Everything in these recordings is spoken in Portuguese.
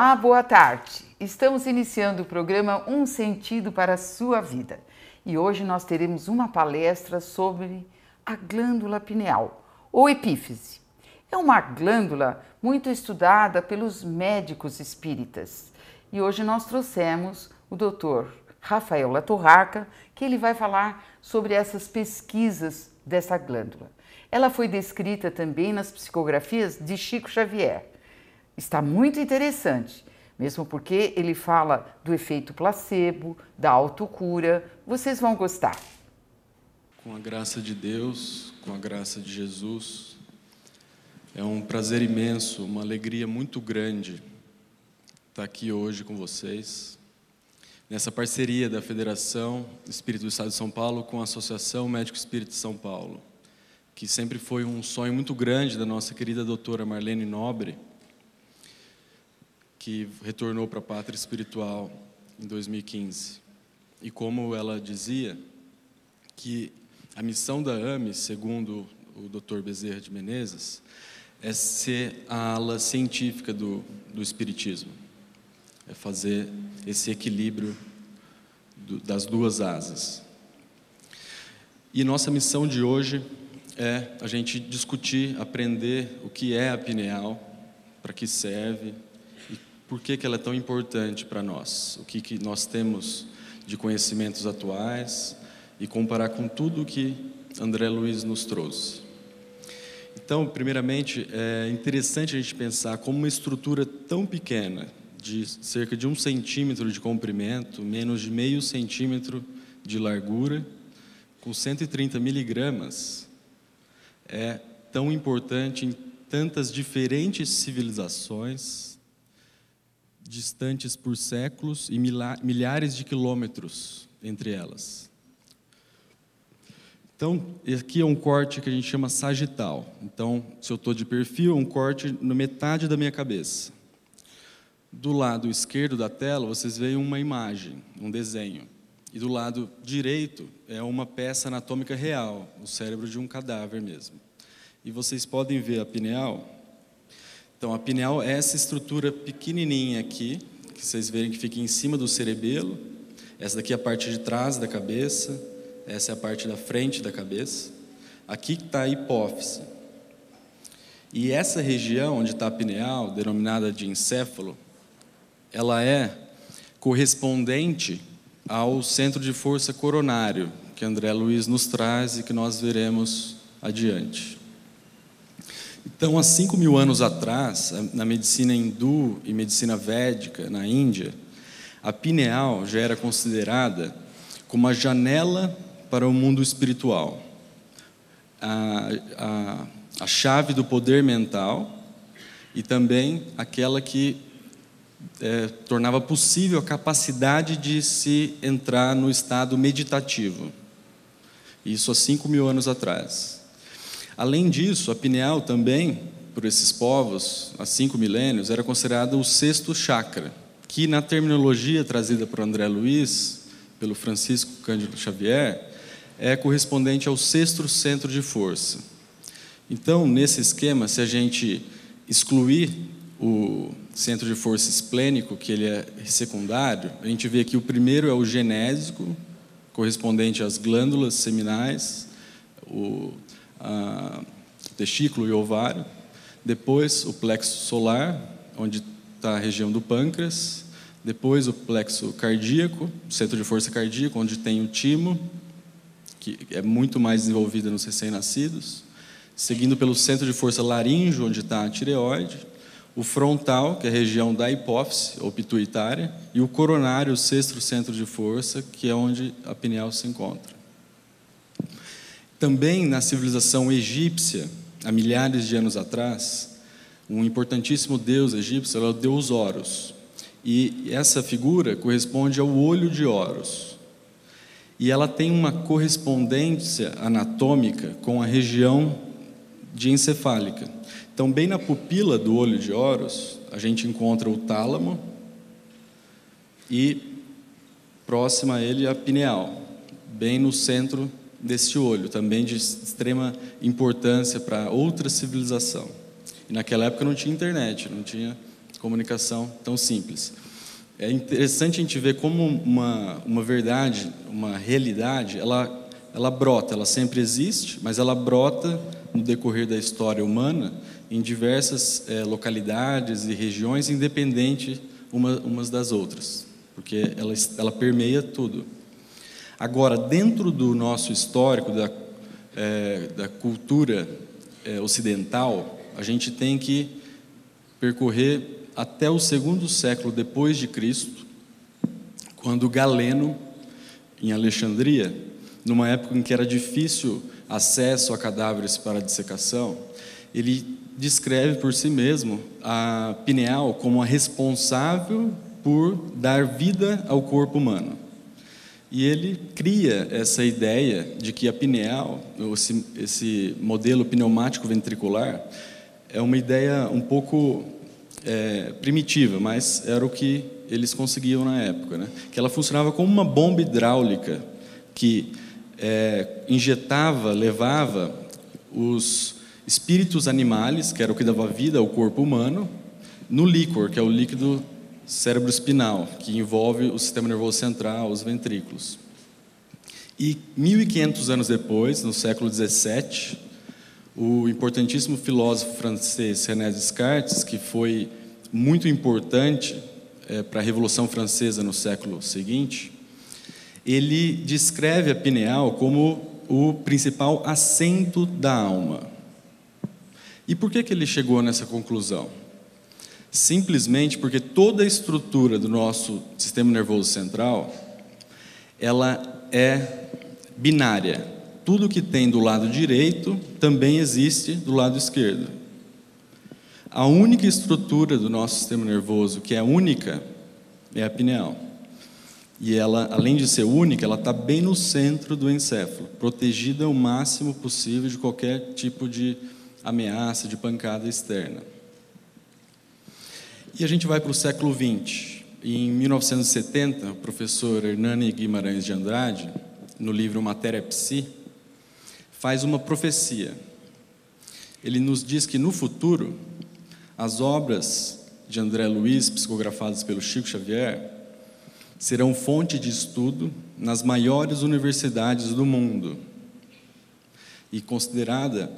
Olá, boa tarde. Estamos iniciando o programa Um Sentido para a Sua Vida. E hoje nós teremos uma palestra sobre a glândula pineal, ou epífise. É uma glândula muito estudada pelos médicos espíritas. E hoje nós trouxemos o Dr. Rafael Latorraca, que ele vai falar sobre essas pesquisas dessa glândula. Ela foi descrita também nas psicografias de Chico Xavier. Está muito interessante, mesmo porque ele fala do efeito placebo, da autocura. Vocês vão gostar. Com a graça de Deus, com a graça de Jesus, é um prazer imenso, uma alegria muito grande estar aqui hoje com vocês, nessa parceria da Federação Espírita do Estado de São Paulo com a Associação Médico Espírita de São Paulo, que sempre foi um sonho muito grande da nossa querida doutora Marlene Nobre, que retornou para a pátria espiritual em 2015. E como ela dizia, que a missão da AME, segundo o Dr. Bezerra de Menezes, é ser a ala científica do Espiritismo, é fazer esse equilíbrio das duas asas. E nossa missão de hoje é a gente discutir, aprender o que é a pineal, para que serve, por que ela é tão importante para nós, o que nós temos de conhecimentos atuais e comparar com tudo que André Luiz nos trouxe. Então, primeiramente, é interessante a gente pensar como uma estrutura tão pequena, de cerca de 1 centímetro de comprimento, menos de meio centímetro de largura, com 130 miligramas, é tão importante em tantas diferentes civilizações, distantes por séculos e milhares de quilômetros entre elas. Então, aqui é um corte que a gente chama sagital. Então, se eu estou de perfil, é um corte na metade da minha cabeça. Do lado esquerdo da tela, vocês veem uma imagem, um desenho. E do lado direito é uma peça anatômica real, o cérebro de um cadáver mesmo. E vocês podem ver a pineal. Então, a pineal é essa estrutura pequenininha aqui, que vocês verem que fica em cima do cerebelo. Essa daqui é a parte de trás da cabeça, essa é a parte da frente da cabeça. Aqui está a hipófise. E essa região onde está a pineal, denominada de encéfalo, ela é correspondente ao centro de força coronário, que André Luiz nos traz e que nós veremos adiante. Então, há 5.000 anos atrás, na medicina hindu e medicina védica, na Índia, a pineal já era considerada como a janela para o mundo espiritual, a chave do poder mental e também aquela que tornava possível a capacidade de se entrar no estado meditativo. Isso há 5.000 anos atrás. Além disso, a pineal também, por esses povos, há 5 milênios, era considerada o 6º chakra, que na terminologia trazida por André Luiz, pelo Francisco Cândido Xavier, é correspondente ao 6º centro de força. Então, nesse esquema, se a gente excluir o centro de força esplênico, que ele é secundário, a gente vê que o primeiro é o genésico, correspondente às glândulas seminais, o testículo e ovário. Depois o plexo solar, onde está a região do pâncreas. Depois o plexo cardíaco, centro de força cardíaco, onde tem o timo, que é muito mais desenvolvida nos recém-nascidos. Seguindo pelo centro de força laríngeo, onde está a tireoide. O frontal, que é a região da hipófise, ou pituitária. E o coronário, o 6º centro de força, que é onde a pineal se encontra. Também na civilização egípcia, há milhares de anos atrás, um importantíssimo deus egípcio era o deus Horus. E essa figura corresponde ao olho de Horus. E ela tem uma correspondência anatômica com a região diencefálica. Então, bem na pupila do olho de Horus, a gente encontra o tálamo e, próxima a ele, a pineal, bem no centro desse olho, também de extrema importância para outra civilização. E naquela época não tinha internet, não tinha comunicação tão simples. É interessante a gente ver como uma verdade, uma realidade, ela brota, ela sempre existe, mas ela brota no decorrer da história humana em diversas localidades e regiões, independente umas das outras, porque ela permeia tudo. Agora, dentro do nosso histórico, da cultura ocidental, a gente tem que percorrer até o segundo século depois de Cristo, quando Galeno, em Alexandria, numa época em que era difícil acesso a cadáveres para dissecação, ele descreve por si mesmo a pineal como a responsável por dar vida ao corpo humano. E ele cria essa ideia de que a pineal, esse modelo pneumático ventricular, é uma ideia um pouco primitiva, mas era o que eles conseguiam na época, né? Que ela funcionava como uma bomba hidráulica que injetava, levava os espíritos animais, que era o que dava vida ao corpo humano, no líquor, que é o líquido cérebro-espinal, que envolve o sistema nervoso central, os ventrículos. E 1.500 anos depois, no século XVII, o importantíssimo filósofo francês René Descartes, que foi muito importante para a Revolução Francesa no século seguinte, ele descreve a pineal como o principal assento da alma. E por que ele chegou nessa conclusão? Simplesmente porque toda a estrutura do nosso sistema nervoso central, ela é binária. Tudo que tem do lado direito também existe do lado esquerdo. A única estrutura do nosso sistema nervoso que é única é a pineal. E ela, além de ser única, ela está bem no centro do encéfalo, protegida o máximo possível de qualquer tipo de ameaça, de pancada externa. E a gente vai para o século XX. Em 1970, o professor Hernani Guimarães de Andrade, no livro Matéria Psi, faz uma profecia. Ele nos diz que, no futuro, as obras de André Luiz, psicografadas pelo Chico Xavier, serão fonte de estudo nas maiores universidades do mundo e considerada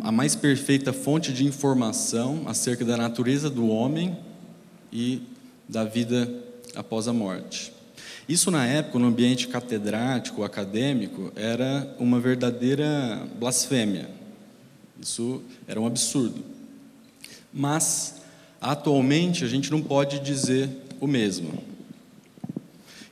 a mais perfeita fonte de informação acerca da natureza do homem e da vida após a morte. Isso, na época, no ambiente catedrático, acadêmico, era uma verdadeira blasfêmia. Isso era um absurdo. Mas, atualmente, a gente não pode dizer o mesmo.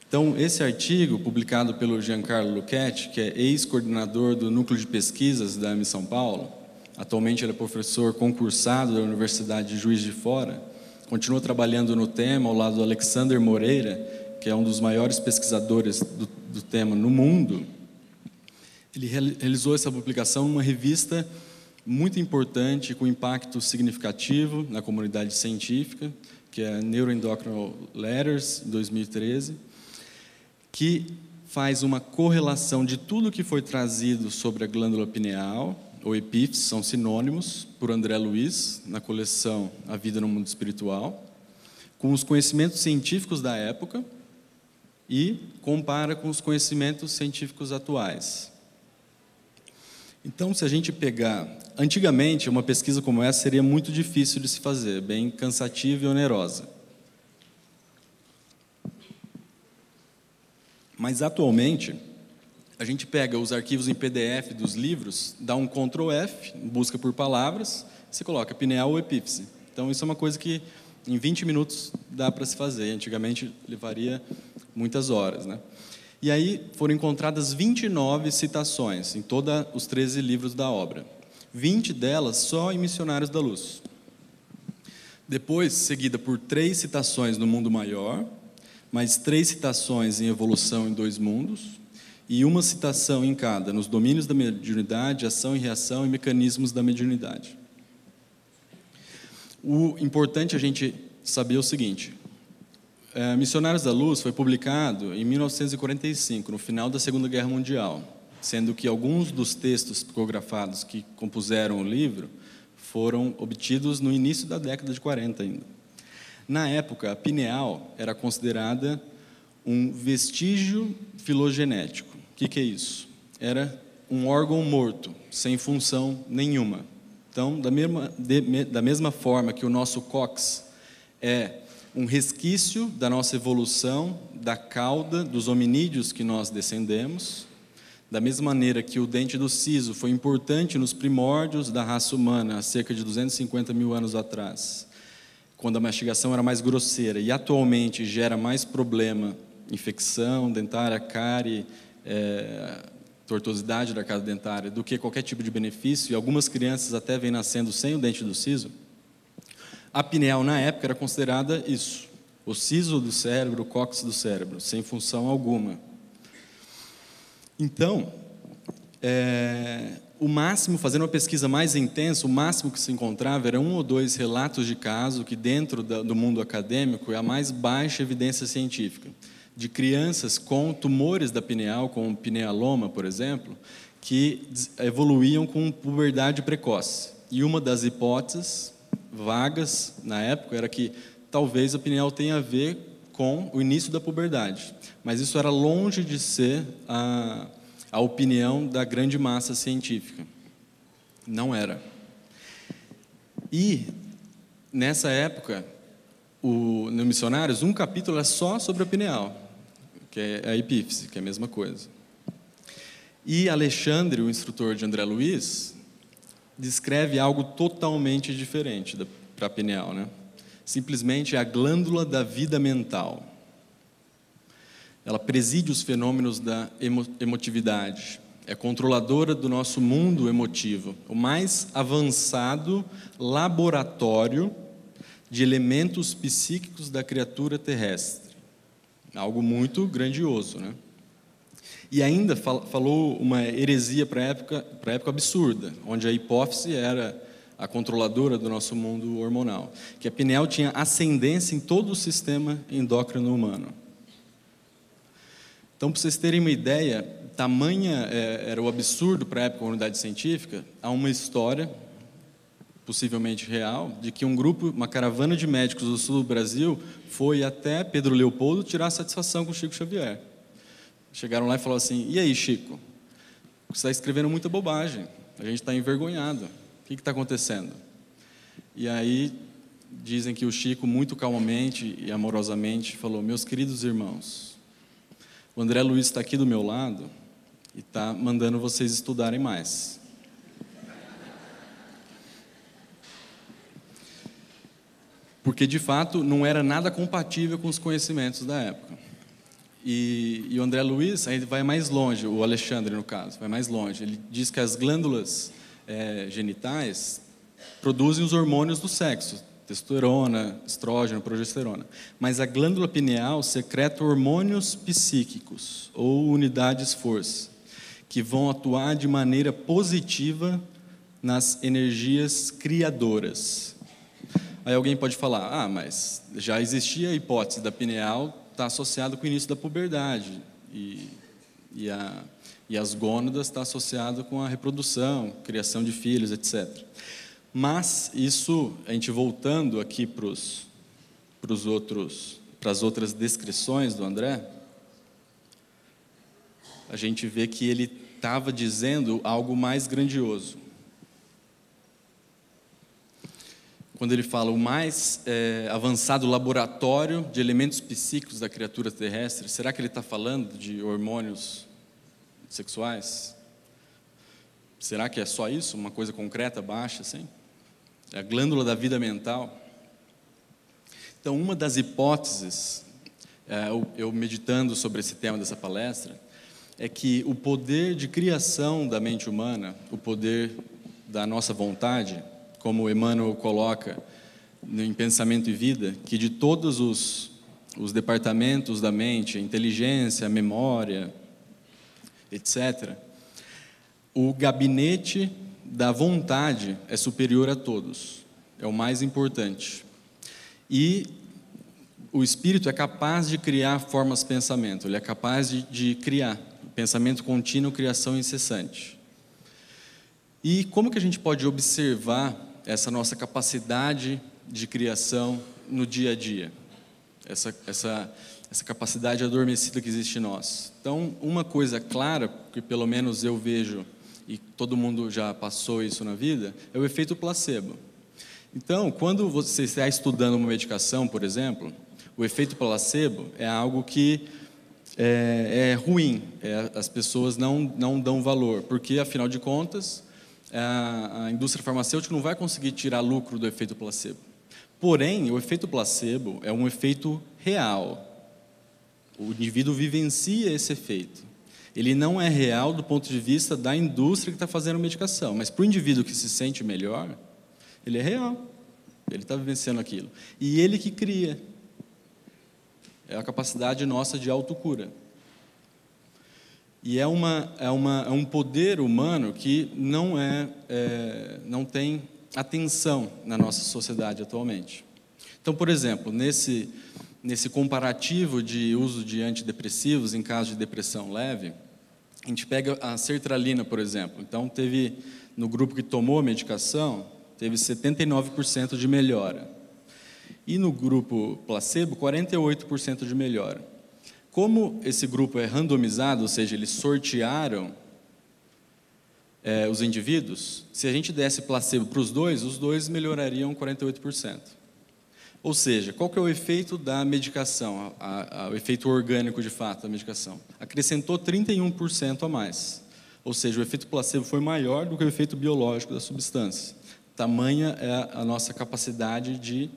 Então, esse artigo, publicado pelo Giancarlo Lucchetti, que é ex-coordenador do Núcleo de Pesquisas da AME São Paulo, atualmente ele é professor concursado da Universidade de Juiz de Fora, continua trabalhando no tema ao lado do Alexander Moreira, que é um dos maiores pesquisadores do tema no mundo. Ele realizou essa publicação numa revista muito importante, com impacto significativo na comunidade científica, que é a Neuroendocrine Letters, em 2013, que faz uma correlação de tudo que foi trazido sobre a glândula pineal, ou epífise, são sinônimos, por André Luiz, na coleção A Vida no Mundo Espiritual, com os conhecimentos científicos da época e compara com os conhecimentos científicos atuais. Então, se a gente pegar... Antigamente, uma pesquisa como essa seria muito difícil de se fazer, bem cansativa e onerosa. Mas, atualmente, a gente pega os arquivos em PDF dos livros, dá um Ctrl F, busca por palavras, você coloca pineal ou epífise. Então, isso é uma coisa que em 20 minutos dá para se fazer. Antigamente, levaria muitas horas, né? E aí foram encontradas 29 citações em todos os 13 livros da obra. 20 delas só em Missionários da Luz. Depois, seguida por 3 citações no Mundo Maior, mais 3 citações em Evolução em 2 Mundos, e uma citação em cada, nos domínios da mediunidade, ação e reação e mecanismos da mediunidade. O importante a gente saber é o seguinte: Missionários da Luz foi publicado em 1945, no final da Segunda Guerra Mundial, sendo que alguns dos textos psicografados que compuseram o livro foram obtidos no início da década de 40 ainda. Na época, a pineal era considerada um vestígio filogenético. O que é isso? Era um órgão morto, sem função nenhuma. Então, da mesma forma que o nosso cóccix é um resquício da nossa evolução, da cauda dos hominídeos que nós descendemos, da mesma maneira que o dente do siso foi importante nos primórdios da raça humana, há cerca de 250 mil anos atrás, quando a mastigação era mais grosseira, e atualmente gera mais problema, infecção dentária, cárie, tortuosidade da arcada dentária, do que qualquer tipo de benefício, e algumas crianças até vêm nascendo sem o dente do siso. A pineal, na época, era considerada isso, o siso do cérebro, o cóccix do cérebro, sem função alguma. Então, o máximo, fazendo uma pesquisa mais intensa, o máximo que se encontrava era 1 ou 2 relatos de caso, que dentro do mundo acadêmico é a mais baixa evidência científica, de crianças com tumores da pineal, como pinealoma, por exemplo, que evoluíam com puberdade precoce. E uma das hipóteses vagas na época era que talvez a pineal tenha a ver com o início da puberdade, mas isso era longe de ser a opinião da grande massa científica. Não era. E nessa época, no Missionários, um capítulo é só sobre a pineal, que é a epífise, que é a mesma coisa. E Alexandre, o instrutor de André Luiz, descreve algo totalmente diferente para a pineal, né? Simplesmente é a glândula da vida mental. Ela preside os fenômenos da emotividade, é controladora do nosso mundo emotivo, o mais avançado laboratório de elementos psíquicos da criatura terrestre. Algo muito grandioso, né? E ainda falou uma heresia para a época absurda, onde a hipófise era a controladora do nosso mundo hormonal, que a pineal tinha ascendência em todo o sistema endócrino humano. Então, para vocês terem uma ideia, tamanha era o absurdo para a época da comunidade científica, há uma história, possivelmente real, de que uma caravana de médicos do sul do Brasil foi até Pedro Leopoldo tirar satisfação com Chico Xavier. Chegaram lá e falaram assim: e aí, Chico, você está escrevendo muita bobagem, a gente está envergonhado, o que está acontecendo? E aí dizem que o Chico, muito calmamente e amorosamente, falou: meus queridos irmãos, o André Luiz está aqui do meu lado e está mandando vocês estudarem mais. Porque, de fato, não era nada compatível com os conhecimentos da época. E o André Luiz aí vai mais longe, o Alexandre, no caso, vai mais longe. Ele diz que as glândulas genitais produzem os hormônios do sexo, testosterona, estrógeno, progesterona. Mas a glândula pineal secreta hormônios psíquicos, ou unidades força, que vão atuar de maneira positiva nas energias criadoras. Aí alguém pode falar: mas já existia a hipótese da pineal está associado com o início da puberdade, e as gônadas está associado com a reprodução, criação de filhos, etc. Mas isso, a gente voltando aqui para as outras descrições do André, a gente vê que ele estava dizendo algo mais grandioso. Quando ele fala o mais avançado laboratório de elementos psíquicos da criatura terrestre, será que ele está falando de hormônios sexuais? Será que é só isso, uma coisa concreta, baixa, assim? É a glândula da vida mental? Então, uma das hipóteses, eu meditando sobre esse tema dessa palestra, é que o poder de criação da mente humana, o poder da nossa vontade, como Emmanuel coloca em Pensamento e Vida, que de todos os departamentos da mente, a inteligência, a memória, etc., o gabinete da vontade é superior a todos, é o mais importante. E o espírito é capaz de criar formas de pensamento, ele é capaz de criar, pensamento contínuo, criação incessante. E como que a gente pode observar essa nossa capacidade de criação no dia a dia, essa capacidade adormecida que existe em nós. Então, uma coisa clara, que pelo menos eu vejo, e todo mundo já passou isso na vida, é o efeito placebo. Então, quando você está estudando uma medicação, por exemplo, o efeito placebo é algo que é ruim, as pessoas não dão valor, porque, afinal de contas, a indústria farmacêutica não vai conseguir tirar lucro do efeito placebo. Porém, o efeito placebo é um efeito real. O indivíduo vivencia esse efeito. Ele não é real do ponto de vista da indústria que está fazendo a medicação, mas para o indivíduo que se sente melhor, ele é real. Ele está vivenciando aquilo. E ele que cria. É a capacidade nossa de autocura. E é um poder humano que não tem atenção na nossa sociedade atualmente. Então, por exemplo, nesse comparativo de uso de antidepressivos em caso de depressão leve, a gente pega a sertralina, por exemplo. Então, no grupo que tomou a medicação, teve 79% de melhora. E no grupo placebo, 48% de melhora. Como esse grupo é randomizado, ou seja, eles sortearam os indivíduos, se a gente desse placebo para os dois melhorariam 48%. Ou seja, qual que é o efeito da medicação, o efeito orgânico de fato da medicação? Acrescentou 31% a mais. Ou seja, o efeito placebo foi maior do que o efeito biológico da substância. Tamanha é a nossa capacidade de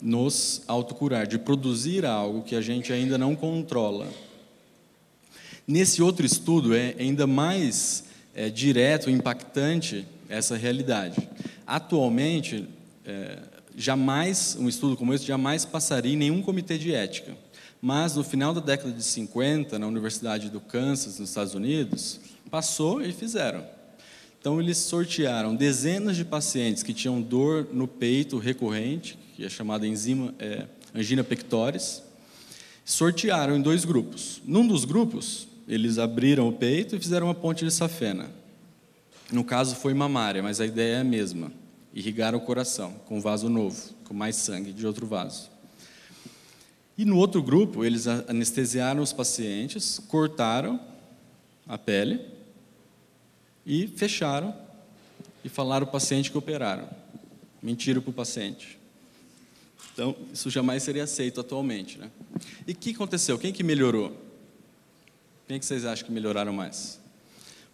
nos autocurar, de produzir algo que a gente ainda não controla. Nesse outro estudo é ainda mais direto e impactante essa realidade. Atualmente, um estudo como esse jamais passaria em nenhum comitê de ética. Mas no final da década de 50, na Universidade do Kansas, nos Estados Unidos, passou e fizeram. Então, eles sortearam dezenas de pacientes que tinham dor no peito recorrente, que é chamada angina pectoris, sortearam em 2 grupos. Num dos grupos, eles abriram o peito e fizeram uma ponte de safena. No caso, foi mamária, mas a ideia é a mesma. Irrigaram o coração com um vaso novo, com mais sangue de outro vaso. E no outro grupo, eles anestesiaram os pacientes, cortaram a pele e fecharam e falaram ao paciente que operaram. Mentiram para o paciente. Então, isso jamais seria aceito atualmente, né? E o que aconteceu? Quem que melhorou? Quem que vocês acham que melhoraram mais?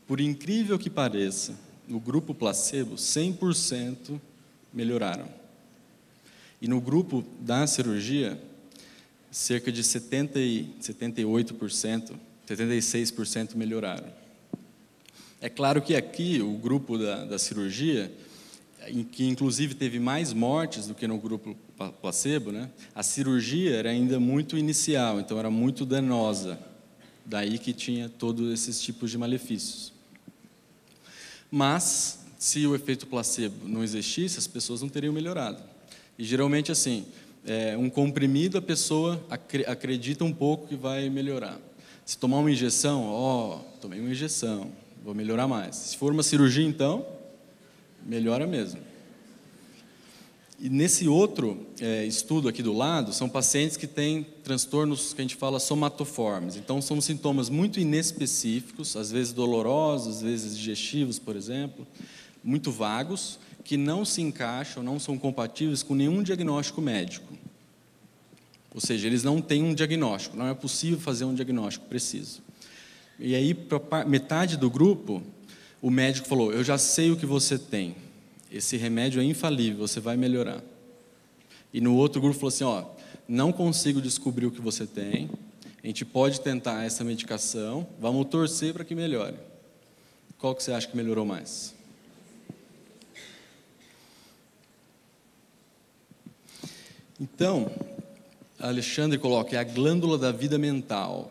Por incrível que pareça, no grupo placebo, 100% melhoraram. E no grupo da cirurgia, cerca de 78%, 76% melhoraram. É claro que aqui, o grupo da cirurgia, que inclusive teve mais mortes do que no grupo placebo, né? A cirurgia era ainda muito inicial, então era muito danosa. Daí que tinha todos esses tipos de malefícios. Mas, se o efeito placebo não existisse, as pessoas não teriam melhorado. E geralmente, assim, um comprimido, a pessoa acredita um pouco que vai melhorar. Se tomar uma injeção, tomei uma injeção, vou melhorar mais. Se for uma cirurgia, então, melhora mesmo. E nesse outro estudo aqui do lado, são pacientes que têm transtornos que a gente fala somatoformes. Então, são sintomas muito inespecíficos, às vezes dolorosos, às vezes digestivos, por exemplo, muito vagos, que não se encaixam, não são compatíveis com nenhum diagnóstico médico. Ou seja, eles não têm um diagnóstico, não é possível fazer um diagnóstico preciso. E aí, para metade do grupo, o médico falou: eu já sei o que você tem. Esse remédio é infalível, você vai melhorar. E no outro grupo falou assim: não consigo descobrir o que você tem, a gente pode tentar essa medicação, vamos torcer para que melhore. Qual que você acha que melhorou mais? Então, Alexandre coloca, é a glândula da vida mental,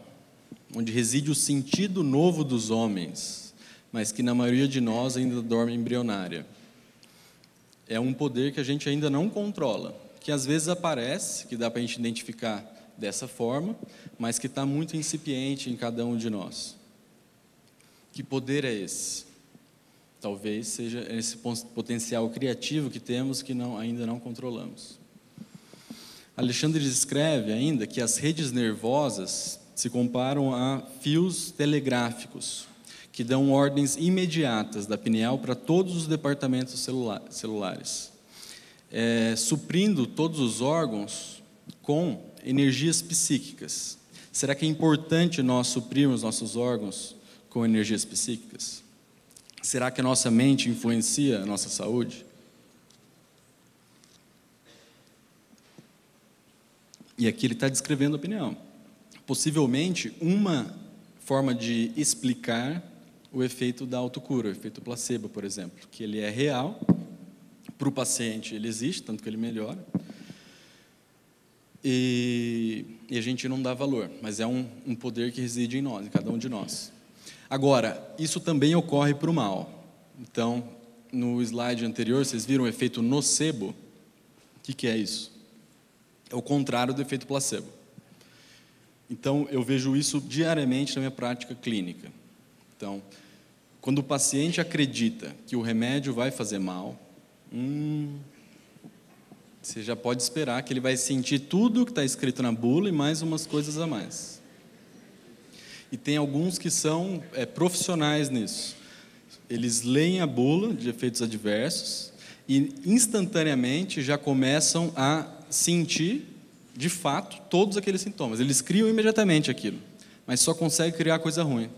onde reside o sentido novo dos homens, mas que na maioria de nós ainda dorme embrionária. É um poder que a gente ainda não controla, que às vezes aparece, que dá para a gente identificar dessa forma, mas que está muito incipiente em cada um de nós. Que poder é esse? talvez seja esse potencial criativo que temos que ainda não controlamos. Alexandre descreve ainda que as redes nervosas se comparam a fios telegráficos, que dão ordens imediatas da pineal para todos os departamentos celulares, suprindo todos os órgãos com energias psíquicas. Será que é importante nós suprirmos nossos órgãos com energias psíquicas? Será que a nossa mente influencia a nossa saúde? E aqui ele está descrevendo a pineal. Possivelmente, uma forma de explicar o efeito da autocura, o efeito placebo, por exemplo, que ele é real, para o paciente ele existe, tanto que ele melhora, e a gente não dá valor, mas é um poder que reside em nós, em cada um de nós. Agora, isso também ocorre para o mal. Então, no slide anterior, vocês viram o efeito nocebo? O que é isso? É o contrário do efeito placebo. Então, eu vejo isso diariamente na minha prática clínica. Então, quando o paciente acredita que o remédio vai fazer mal, você já pode esperar que ele vai sentir tudo que está escrito na bula e mais umas coisas a mais. E tem alguns que são profissionais nisso. Eles leem a bula de efeitos adversos e instantaneamente já começam a sentir, de fato, todos aqueles sintomas. Eles criam imediatamente aquilo, mas só conseguem criar coisa ruim.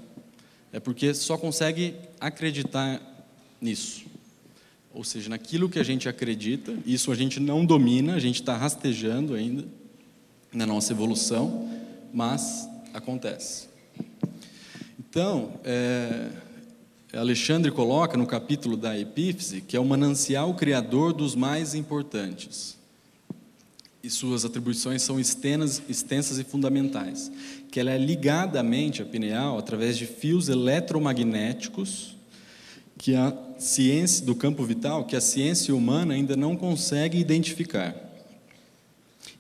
É porque só consegue acreditar nisso. Ou seja, naquilo que a gente acredita, isso a gente não domina, a gente está rastejando ainda na nossa evolução, mas acontece. Então, Alexandre coloca no capítulo da epífise que é o manancial criador dos mais importantes. E suas atribuições são extensas e fundamentais. Que ela é ligada à mente, a pineal, através de fios eletromagnéticos, que a ciência do campo vital, que a ciência humana ainda não consegue identificar.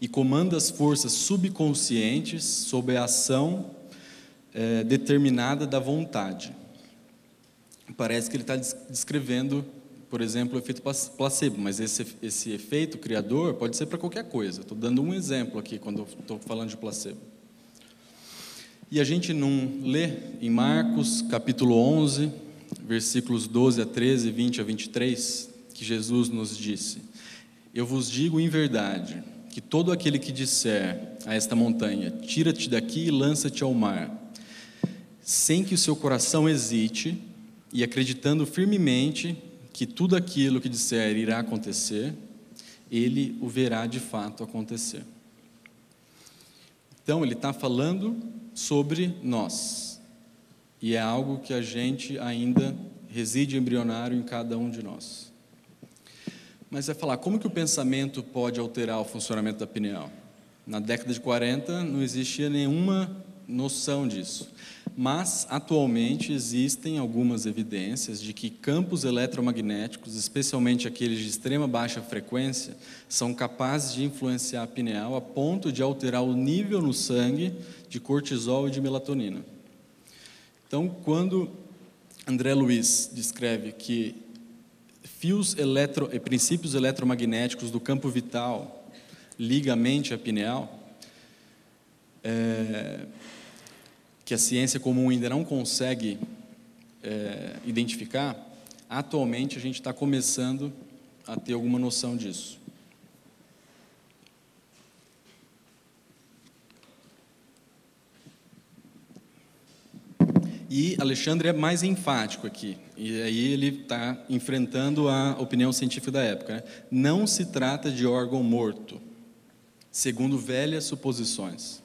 E comanda as forças subconscientes sob a ação determinada da vontade. Parece que ele está descrevendo, por exemplo, o efeito placebo, mas esse efeito criador pode ser para qualquer coisa. Estou dando um exemplo aqui quando estou falando de placebo. E a gente não lê em Marcos, capítulo 11, versículos 12 a 13, 20 a 23, que Jesus nos disse: eu vos digo em verdade, que todo aquele que disser a esta montanha, tira-te daqui e lança-te ao mar, sem que o seu coração hesite, e acreditando firmemente que tudo aquilo que disser irá acontecer, ele o verá de fato acontecer. Então, ele está falando sobre nós, e é algo que a gente ainda reside embrionário em cada um de nós. Mas vai falar, como que o pensamento pode alterar o funcionamento da pineal? Na década de 40 não existia nenhuma noção disso, mas atualmente existem algumas evidências de que campos eletromagnéticos, especialmente aqueles de extrema baixa frequência, são capazes de influenciar a pineal a ponto de alterar o nível no sangue de cortisol e de melatonina. Então, quando André Luiz descreve que princípios eletromagnéticos do campo vital ligam a mente à pineal, que a ciência comum ainda não consegue identificar, atualmente a gente está começando a ter alguma noção disso. E Alexandre é mais enfático aqui, e aí ele está enfrentando a opinião científica da época, né? Não se trata de órgão morto, segundo velhas suposições.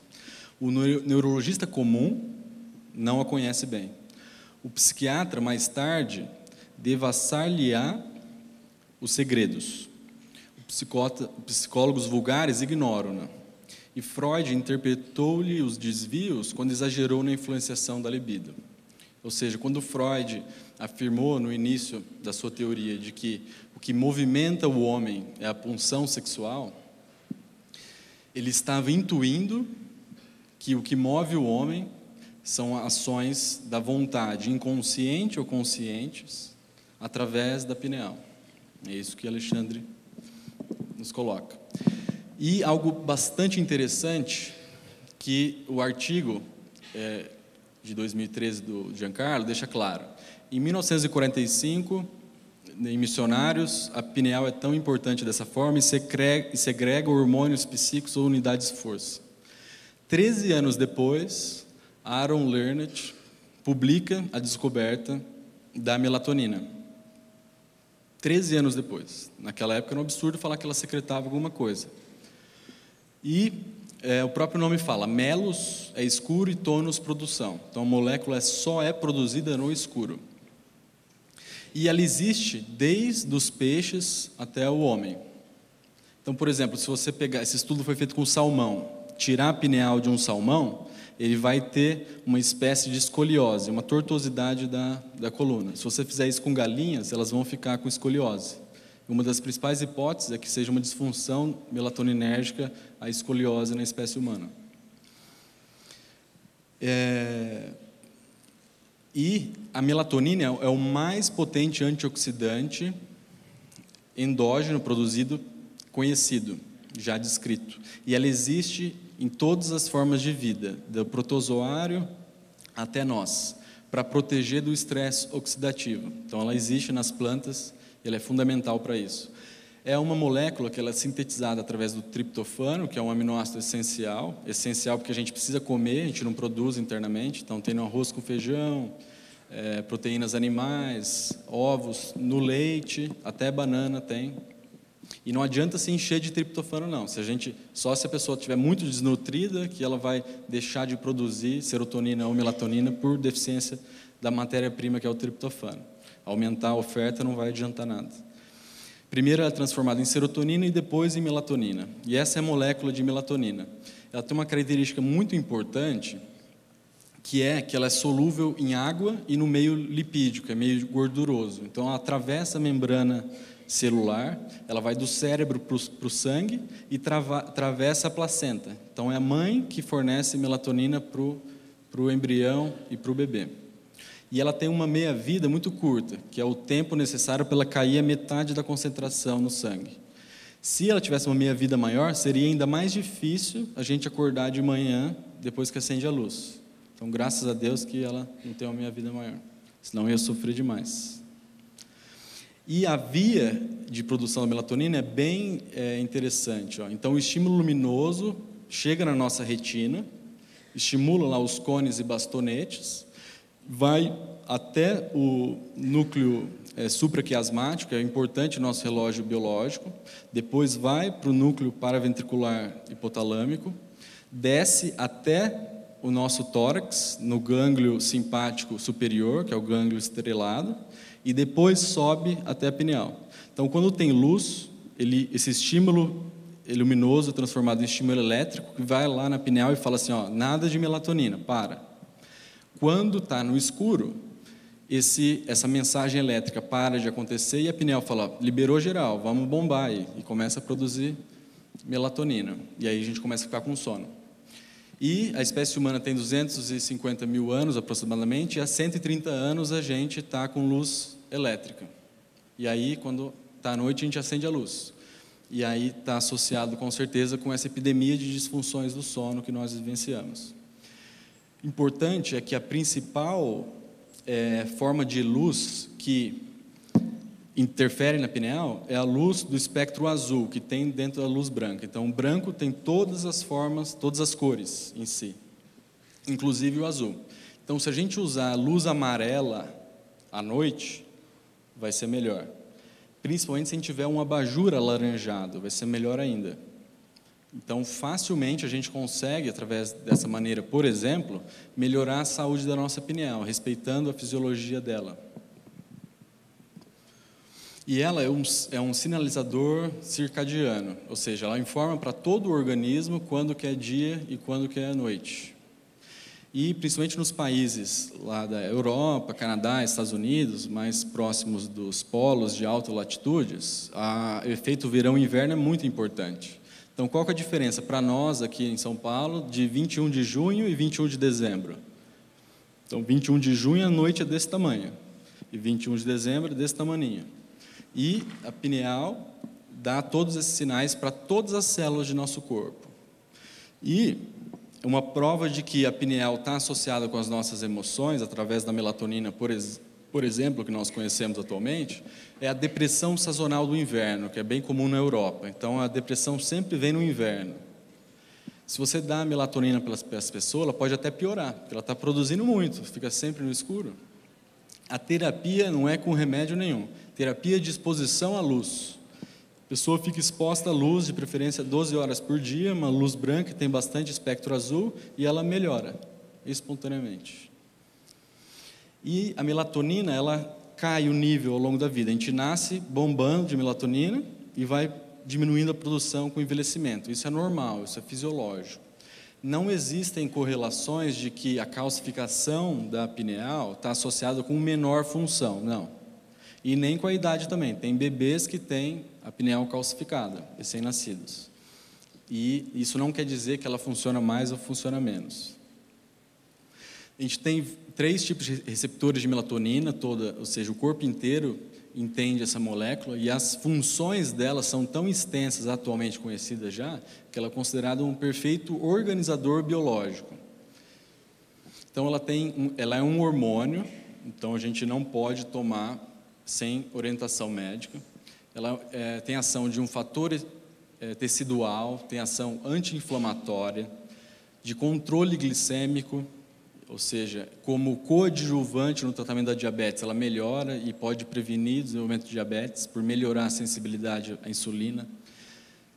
O neurologista comum não a conhece bem. O psiquiatra, mais tarde, devassar-lhe-á os segredos. Psicólogos vulgares ignoram-na. E Freud interpretou-lhe os desvios quando exagerou na influenciação da libido. Ou seja, quando Freud afirmou no início da sua teoria de que o que movimenta o homem é a pulsão sexual, ele estava intuindo que o que move o homem são ações da vontade, inconsciente ou conscientes, através da pineal. É isso que Alexandre nos coloca. E algo bastante interessante, que o artigo de 2013 do Giancarlo deixa claro. Em 1945, em Missionários, a pineal é tão importante dessa forma e segrega hormônios psíquicos ou unidades de força. 13 anos depois, Aaron Lernet publica a descoberta da melatonina. 13 anos depois. Naquela época era um absurdo falar que ela secretava alguma coisa. E o próprio nome fala, melos é escuro e tonus produção. Então a molécula só é produzida no escuro. E ela existe desde os peixes até o homem. Então, por exemplo, se você pegar, esse estudo foi feito com salmão, tirar a pineal de um salmão, ele vai ter uma espécie de escoliose, uma tortuosidade da coluna. Se você fizer isso com galinhas, elas vão ficar com escoliose. Uma das principais hipóteses é que seja uma disfunção melatoninérgica, a escoliose na espécie humana. E a melatonina é o mais potente antioxidante endógeno produzido, conhecido, já descrito. E ela existe em todas as formas de vida, do protozoário até nós, para proteger do estresse oxidativo. Então ela existe nas plantas, ela é fundamental para isso. É uma molécula que ela é sintetizada através do triptofano, que é um aminoácido essencial porque a gente precisa comer, a gente não produz internamente, então tem no arroz com feijão, proteínas animais, ovos, no leite, até banana tem. E não adianta se encher de triptofano, não. Só se a pessoa estiver muito desnutrida, que ela vai deixar de produzir serotonina ou melatonina por deficiência da matéria-prima, que é o triptofano. Aumentar a oferta não vai adiantar nada. Primeiro ela é transformada em serotonina e depois em melatonina. E essa é a molécula de melatonina. Ela tem uma característica muito importante, que ela é solúvel em água e no meio lipídico, é meio gorduroso. Então ela atravessa a membrana celular, ela vai do cérebro para o sangue e atravessa a placenta. Então é a mãe que fornece melatonina para o embrião e para o bebê. E ela tem uma meia-vida muito curta, que é o tempo necessário para ela cair a metade da concentração no sangue. Se ela tivesse uma meia-vida maior, seria ainda mais difícil a gente acordar de manhã depois que acende a luz. Então, graças a Deus que ela não tem uma meia-vida maior, senão ia sofrer demais. E a via de produção da melatonina é bem interessante. Então, o estímulo luminoso chega na nossa retina, estimula lá os cones e bastonetes, vai até o núcleo supraquiasmático, que é importante no nosso relógio biológico, depois vai para o núcleo paraventricular hipotalâmico, desce até o nosso tórax, no gânglio simpático superior, que é o gânglio estrelado, e depois sobe até a pineal. Então, quando tem luz, esse estímulo luminoso transformado em estímulo elétrico, que vai lá na pineal e fala assim, nada de melatonina, para. Quando está no escuro, essa mensagem elétrica para de acontecer e a pineal fala, liberou geral, vamos bombar aí, e começa a produzir melatonina. E aí a gente começa a ficar com sono. E a espécie humana tem 250 mil anos aproximadamente, e há 130 anos a gente está com luz elétrica. E aí, quando está à noite, a gente acende a luz. E aí está associado com certeza com essa epidemia de disfunções do sono que nós vivenciamos. Importante é que a principal forma de luz que interfere na pineal é a luz do espectro azul, que tem dentro da luz branca. Então, o branco tem todas as formas, todas as cores em si, inclusive o azul. Então, se a gente usar a luz amarela à noite, vai ser melhor. Principalmente se a gente tiver um abajur alaranjado, vai ser melhor ainda. Então, facilmente a gente consegue, através dessa maneira, por exemplo, melhorar a saúde da nossa pineal, respeitando a fisiologia dela. E ela é um sinalizador circadiano, ou seja, ela informa para todo o organismo quando que é dia e quando que é noite. E, principalmente nos países lá da Europa, Canadá, Estados Unidos, mais próximos dos polos de altas latitudes, o efeito verão e inverno é muito importante. Então, qual que é a diferença para nós aqui em São Paulo de 21 de junho e 21 de dezembro? Então, 21 de junho a noite é desse tamanho. e 21 de dezembro, desse tamaninho. E a pineal dá todos esses sinais para todas as células de nosso corpo. E uma prova de que a pineal está associada com as nossas emoções, através da melatonina, por exemplo, que nós conhecemos atualmente, é a depressão sazonal do inverno, que é bem comum na Europa. Então, a depressão sempre vem no inverno. Se você dá a melatonina para essa pessoa, ela pode até piorar, porque ela está produzindo muito, fica sempre no escuro. A terapia não é com remédio nenhum. Terapia de exposição à luz. A pessoa fica exposta à luz, de preferência 12 horas por dia, uma luz branca que tem bastante espectro azul, e ela melhora espontaneamente. E a melatonina, ela cai o nível ao longo da vida. A gente nasce bombando de melatonina e vai diminuindo a produção com o envelhecimento. Isso é normal, isso é fisiológico. Não existem correlações de que a calcificação da pineal está associada com menor função, não. E nem com a idade também. Tem bebês que têm a pineal calcificada, recém-nascidos. E isso não quer dizer que ela funciona mais ou funciona menos. A gente tem 3 tipos de receptores de melatonina, ou seja, o corpo inteiro entende essa molécula, e as funções dela são tão extensas, atualmente conhecidas já, que ela é considerada um perfeito organizador biológico. Então, ela é um hormônio, então a gente não pode tomar sem orientação médica. Ela tem ação de um fator tecidual, tem ação anti-inflamatória, de controle glicêmico, ou seja, como coadjuvante no tratamento da diabetes, ela melhora e pode prevenir o desenvolvimento de diabetes por melhorar a sensibilidade à insulina.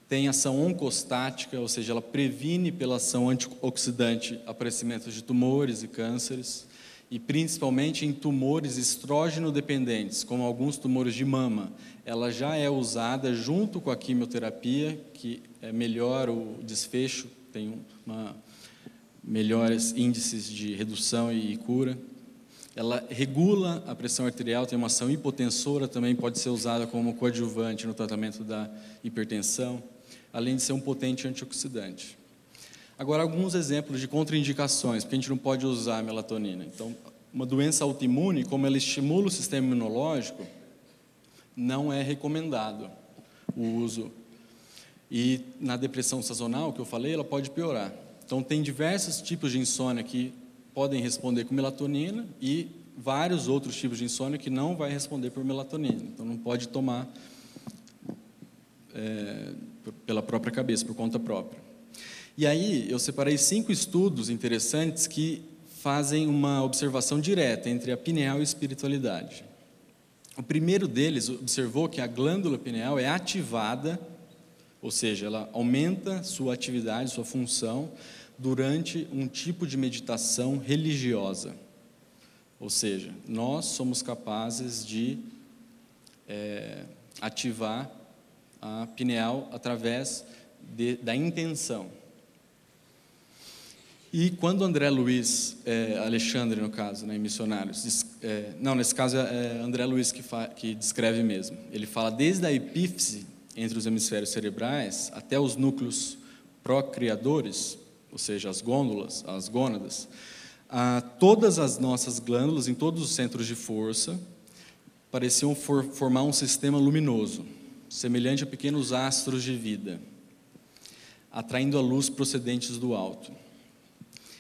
Tem ação oncostática, ou seja, ela previne pela ação antioxidante aparecimento de tumores e cânceres, e principalmente em tumores estrógeno dependentes, como alguns tumores de mama. Ela já é usada junto com a quimioterapia, que melhora o desfecho, tem melhores índices de redução e cura. Ela regula a pressão arterial, tem uma ação hipotensora, também pode ser usada como coadjuvante no tratamento da hipertensão, além de ser um potente antioxidante. Agora, alguns exemplos de contraindicações, porque a gente não pode usar a melatonina. Então, uma doença autoimune, como ela estimula o sistema imunológico, não é recomendado o uso. E na depressão sazonal, que eu falei, ela pode piorar. Então, tem diversos tipos de insônia que podem responder com melatonina e vários outros tipos de insônia que não vai responder por melatonina. Então, não pode tomar pela própria cabeça, por conta própria. E aí, eu separei 5 estudos interessantes que fazem uma observação direta entre a pineal e a espiritualidade. O primeiro deles observou que a glândula pineal é ativada, ou seja, ela aumenta sua atividade, sua função, durante um tipo de meditação religiosa. Ou seja, nós somos capazes de ativar a pineal através da intenção. E quando André Luiz, Alexandre no caso, em Missionários, nesse caso é André Luiz que descreve mesmo, ele fala desde a epífise entre os hemisférios cerebrais até os núcleos procriadores, ou seja, as gônadas, todas as nossas glândulas, em todos os centros de força, pareciam formar um sistema luminoso, semelhante a pequenos astros de vida, atraindo a luz procedentes do alto.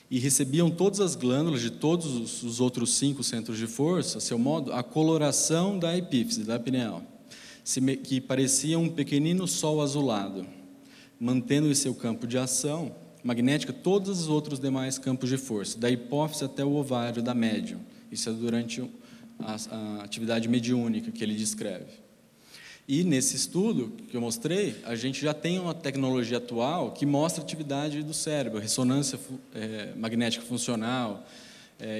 E recebiam todas as glândulas de todos os outros 5 centros de força, a seu modo, a coloração da epífise, da pineal, que parecia um pequenino sol azulado, mantendo em seu campo de ação magnética todos os outros demais campos de força, da hipófise até o ovário da médium. Isso é durante a atividade mediúnica que ele descreve. E nesse estudo que eu mostrei, a gente já tem uma tecnologia atual que mostra a atividade do cérebro, ressonância magnética funcional,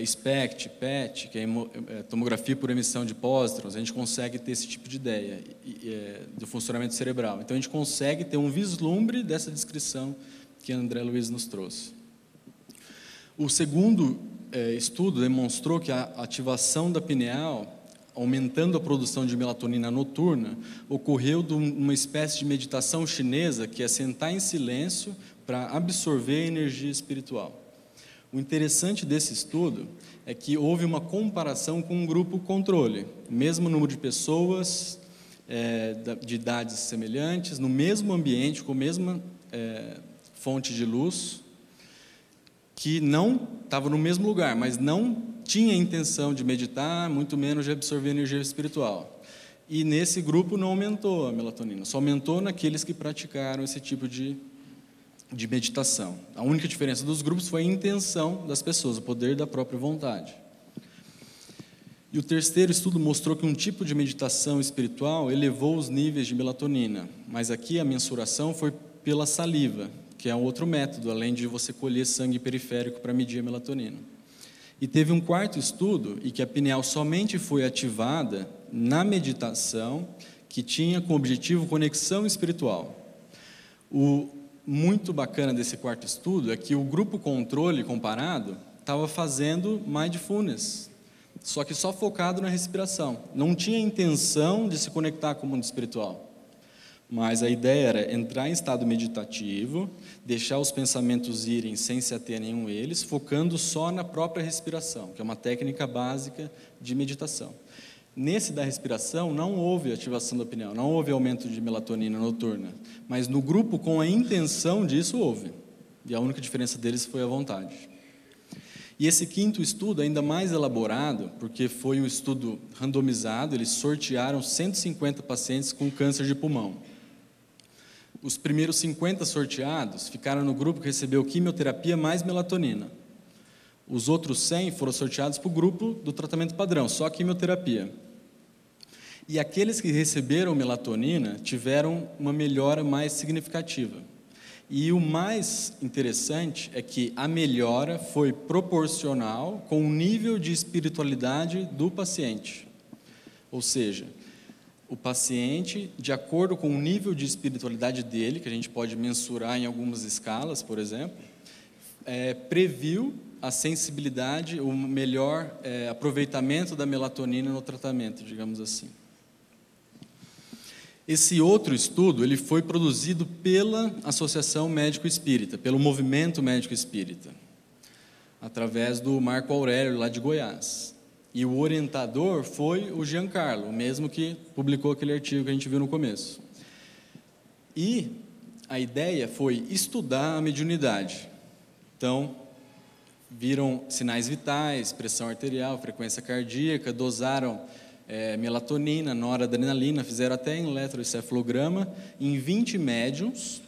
SPECT, PET, que é tomografia por emissão de pósitrons. A gente consegue ter esse tipo de ideia do funcionamento cerebral. Então, a gente consegue ter um vislumbre dessa descrição que André Luiz nos trouxe. O segundo estudo demonstrou que a ativação da pineal, aumentando a produção de melatonina noturna, ocorreu de uma espécie de meditação chinesa, que é sentar em silêncio para absorver a energia espiritual. O interessante desse estudo é que houve uma comparação com um grupo controle, mesmo número de pessoas, de idades semelhantes, no mesmo ambiente, com a mesma fonte de luz, que não estava no mesmo lugar, mas não tinha intenção de meditar, muito menos de absorver energia espiritual. E nesse grupo não aumentou a melatonina, só aumentou naqueles que praticaram esse tipo de meditação. A única diferença dos grupos foi a intenção das pessoas, o poder da própria vontade. E o terceiro estudo mostrou que um tipo de meditação espiritual elevou os níveis de melatonina, mas aqui a mensuração foi pela saliva, que é um outro método, além de você colher sangue periférico para medir a melatonina. E teve um quarto estudo, em que a pineal somente foi ativada na meditação, que tinha como objetivo conexão espiritual. O muito bacana desse quarto estudo é que o grupo controle comparado estava fazendo mindfulness, só que só focado na respiração. Não tinha intenção de se conectar com o mundo espiritual. Mas a ideia era entrar em estado meditativo, deixar os pensamentos irem sem se ater a nenhum deles, focando só na própria respiração, que é uma técnica básica de meditação. Nesse da respiração, não houve ativação da pineal, não houve aumento de melatonina noturna, mas no grupo com a intenção disso houve. E a única diferença deles foi a vontade. E esse quinto estudo, ainda mais elaborado, porque foi um estudo randomizado, eles sortearam 150 pacientes com câncer de pulmão. Os primeiros 50 sorteados ficaram no grupo que recebeu quimioterapia mais melatonina. Os outros 100 foram sorteados para o grupo do tratamento padrão, só quimioterapia. E aqueles que receberam melatonina tiveram uma melhora mais significativa. E o mais interessante é que a melhora foi proporcional com o nível de espiritualidade do paciente. Ou seja, o paciente, de acordo com o nível de espiritualidade dele, que a gente pode mensurar em algumas escalas, por exemplo, previu a sensibilidade, o melhor aproveitamento da melatonina no tratamento, digamos assim. Esse outro estudo ele foi produzido pela Associação Médico Espírita, pelo Movimento Médico Espírita, através do Marco Aurélio, lá de Goiás. E o orientador foi o Giancarlo, o mesmo que publicou aquele artigo que a gente viu no começo. E a ideia foi estudar a mediunidade. Então, viram sinais vitais, pressão arterial, frequência cardíaca, dosaram melatonina, noradrenalina, fizeram até eletroencefalograma em 20 médiums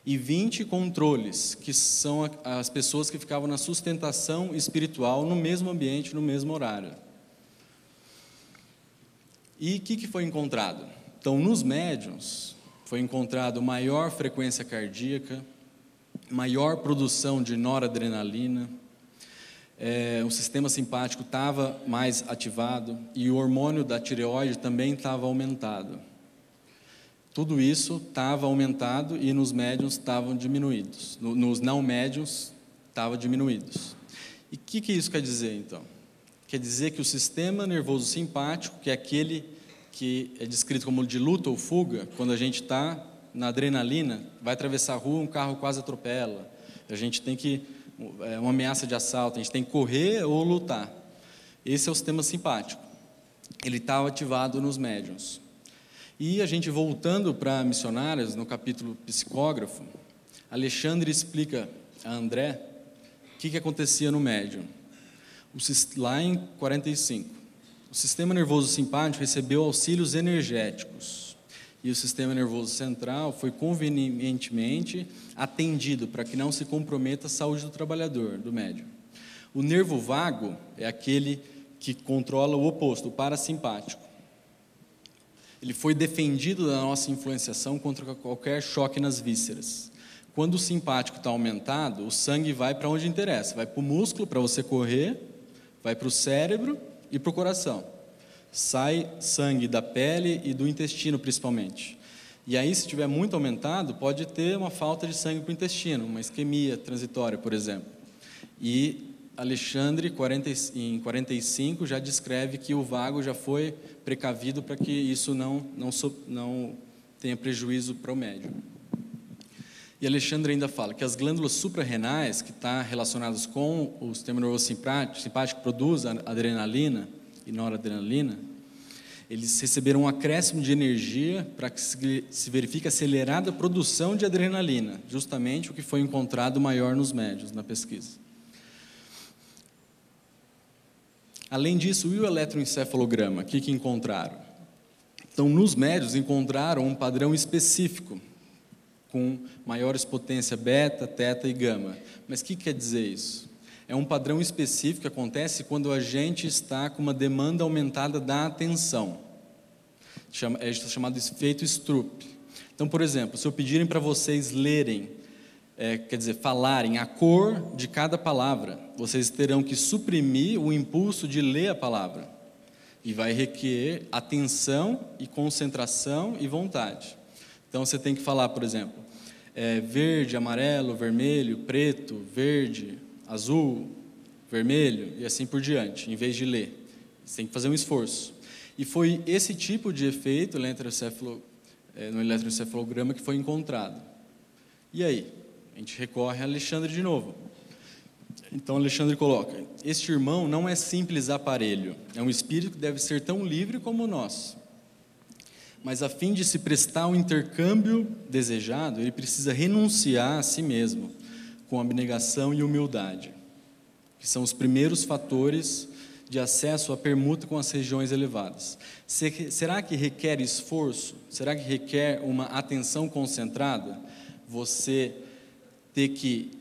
e 20 controles, que são as pessoas que ficavam na sustentação espiritual no mesmo ambiente, no mesmo horário. E o que foi encontrado? Então, nos médiums, foi encontrado maior frequência cardíaca, maior produção de noradrenalina, o sistema simpático estava mais ativado e o hormônio da tireoide também estava aumentado. Tudo isso estava aumentado e nos médiums estavam diminuídos. Nos não médiums estavam diminuídos. E o que isso quer dizer, então? Quer dizer que o sistema nervoso simpático, que é aquele que é descrito como de luta ou fuga, quando a gente está na adrenalina, vai atravessar a rua, um carro quase atropela, a gente tem que, uma ameaça de assalto, a gente tem que correr ou lutar. Esse é o sistema simpático. Ele estava ativado nos médiums. E a gente voltando para missionários, no capítulo psicógrafo, Alexandre explica a André o que acontecia no médium. Lá em 45, o sistema nervoso simpático recebeu auxílios energéticos e o sistema nervoso central foi convenientemente atendido para que não se comprometa a saúde do trabalhador, do médium. O nervo vago é aquele que controla o oposto, o parasimpático. Ele foi defendido da nossa influenciação contra qualquer choque nas vísceras. Quando o simpático está aumentado, o sangue vai para onde interessa, vai para o músculo para você correr, vai para o cérebro e para o coração. Sai sangue da pele e do intestino principalmente. E aí, se tiver muito aumentado, pode ter uma falta de sangue para o intestino, uma isquemia transitória, por exemplo. E Alexandre, em 45, já descreve que o vago já foi precavido para que isso não tenha prejuízo para o médium. E Alexandre ainda fala que as glândulas suprarrenais, que estão relacionadas com o sistema nervoso simpático que produz a adrenalina e noradrenalina, eles receberam um acréscimo de energia para que se verifique a acelerada produção de adrenalina, justamente o que foi encontrado maior nos médios na pesquisa. Além disso, e o eletroencefalograma, o que encontraram? Então, nos médios, encontraram um padrão específico, com maiores potência beta, teta e gama. Mas o que quer dizer isso? É um padrão específico que acontece quando a gente está com uma demanda aumentada da atenção. É chamado efeito Stroop. Então, por exemplo, se eu pedirem para vocês lerem, falarem a cor de cada palavra, vocês terão que suprimir o impulso de ler a palavra. E vai requerer atenção e concentração e vontade. Então, você tem que falar, por exemplo, verde, amarelo, vermelho, preto, verde, azul, vermelho, e assim por diante, em vez de ler. Você tem que fazer um esforço. E foi esse tipo de efeito no eletroencefalograma que foi encontrado. E aí? A gente recorre a Alexandre de novo. Então, Alexandre coloca: este irmão não é simples aparelho, é um espírito que deve ser tão livre como nós. Mas, a fim de se prestar ao intercâmbio desejado, ele precisa renunciar a si mesmo, com abnegação e humildade, que são os primeiros fatores de acesso à permuta com as regiões elevadas. Será que requer esforço? Será que requer uma atenção concentrada? Você ter que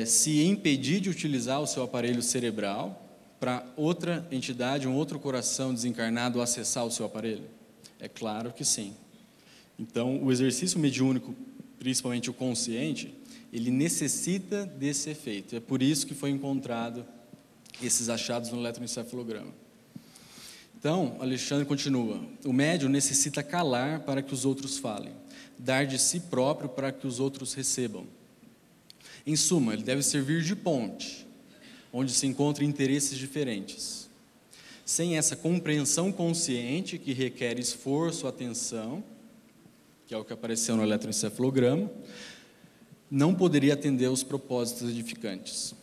se impedir de utilizar o seu aparelho cerebral para outra entidade, um outro coração desencarnado acessar o seu aparelho? É claro que sim. Então, o exercício mediúnico, principalmente o consciente, ele necessita desse efeito. É por isso que foi encontrado esses achados no eletroencefalograma. Então, Alexandre continua: o médium necessita calar para que os outros falem, dar de si próprio para que os outros recebam. Em suma, ele deve servir de ponte, onde se encontram interesses diferentes. Sem essa compreensão consciente, que requer esforço, atenção, que é o que apareceu no eletroencefalograma, não poderia atender aos propósitos edificantes.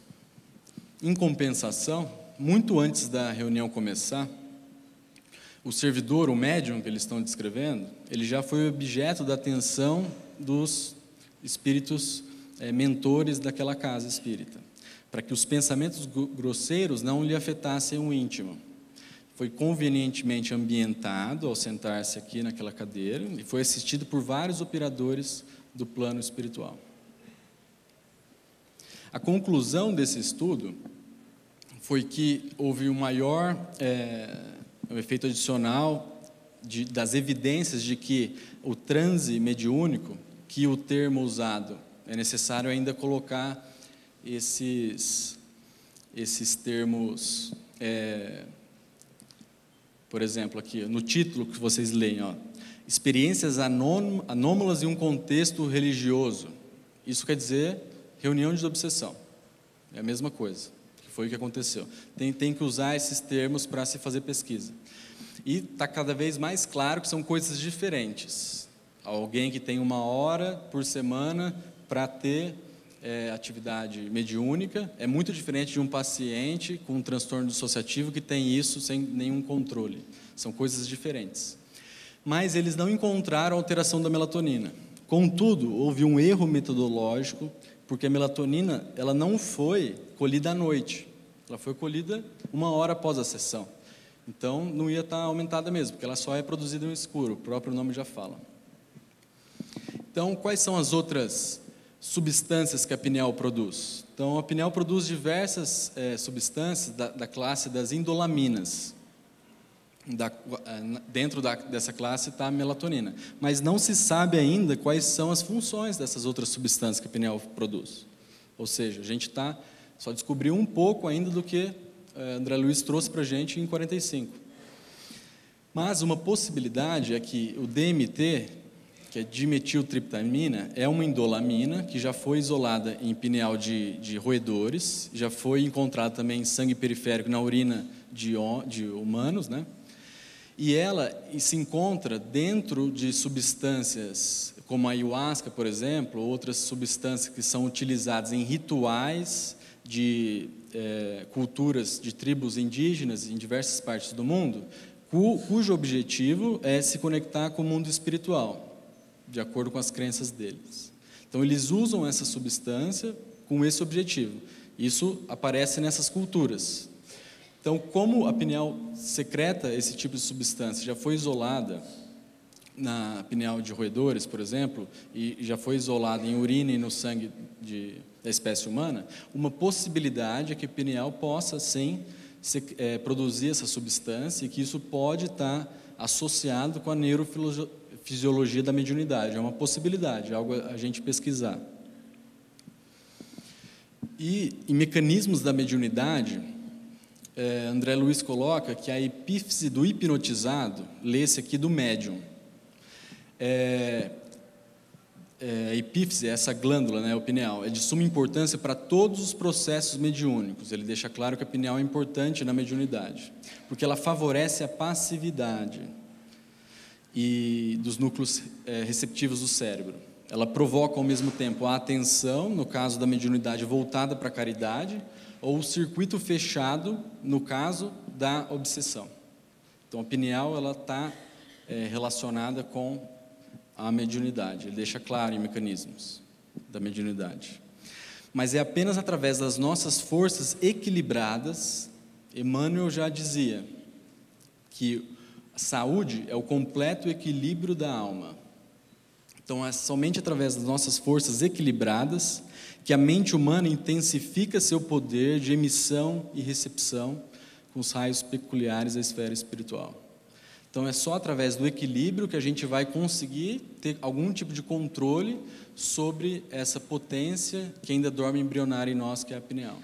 Em compensação, muito antes da reunião começar, o servidor, o médium que eles estão descrevendo, ele já foi objeto da atenção dos espíritos mentores daquela casa espírita, para que os pensamentos grosseiros não lhe afetassem o íntimo. Foi convenientemente ambientado ao sentar-se aqui naquela cadeira e foi assistido por vários operadores do plano espiritual. A conclusão desse estudo foi que houve um maior efeito adicional das evidências de que o transe mediúnico, que o termo usado, é necessário ainda colocar esses termos, por exemplo, aqui no título que vocês leem, experiências anômalas em um contexto religioso. Isso quer dizer reunião de obsessão. É a mesma coisa, que foi o que aconteceu. Tem que usar esses termos para se fazer pesquisa. E está cada vez mais claro que são coisas diferentes. Alguém que tem 1 hora por semana para ter atividade mediúnica é muito diferente de um paciente com um transtorno dissociativo que tem isso sem nenhum controle. São coisas diferentes. Mas eles não encontraram alteração da melatonina. Contudo, houve um erro metodológico, porque a melatonina ela não foi colhida à noite. Ela foi colhida 1 hora após a sessão. Então, não ia estar aumentada mesmo, porque ela só é produzida no escuro, o próprio nome já fala. Então, quais são as outras substâncias que a pineal produz? Então, a pineal produz diversas substâncias da classe das indolaminas. Dentro dessa classe está a melatonina. Mas não se sabe ainda quais são as funções dessas outras substâncias que a pineal produz. Ou seja, a gente só descobriu um pouco ainda do que André Luiz trouxe para a gente em 45. Mas uma possibilidade é que o DMT, que é dimetiltriptamina, é uma indolamina que já foi isolada em pineal de roedores, já foi encontrada também em sangue periférico, na urina de humanos, né? E ela se encontra dentro de substâncias como a ayahuasca, por exemplo, outras substâncias que são utilizadas em rituais de culturas de tribos indígenas em diversas partes do mundo, cujo objetivo é se conectar com o mundo espiritual, de acordo com as crenças deles. Então, eles usam essa substância com esse objetivo. Isso aparece nessas culturas. Então, como a pineal secreta esse tipo de substância, já foi isolada na pineal de roedores, por exemplo, e já foi isolada em urina e no sangue da espécie humana, uma possibilidade é que a pineal possa, sim, produzir essa substância e que isso pode estar associado com a neurofisiologia da mediunidade. É uma possibilidade, é algo a gente pesquisar. E em mecanismos da mediunidade, André Luiz coloca que a epífise do hipnotizado, lê-se aqui do médium. A epífise, essa glândula, né, o pineal, é de suma importância para todos os processos mediúnicos. Ele deixa claro que a pineal é importante na mediunidade, porque ela favorece a passividade e dos núcleos receptivos do cérebro. Ela provoca ao mesmo tempo a atenção, no caso da mediunidade voltada para a caridade, ou o circuito fechado, no caso da obsessão. Então, a pineal está relacionada com a mediunidade. Ele deixa claro em mecanismos da mediunidade. Mas é apenas através das nossas forças equilibradas. Emmanuel já dizia que a saúde é o completo equilíbrio da alma. Então, é somente através das nossas forças equilibradas que a mente humana intensifica seu poder de emissão e recepção com os raios peculiares da esfera espiritual. Então, é só através do equilíbrio que a gente vai conseguir ter algum tipo de controle sobre essa potência que ainda dorme embrionária em nós, que é a pineal.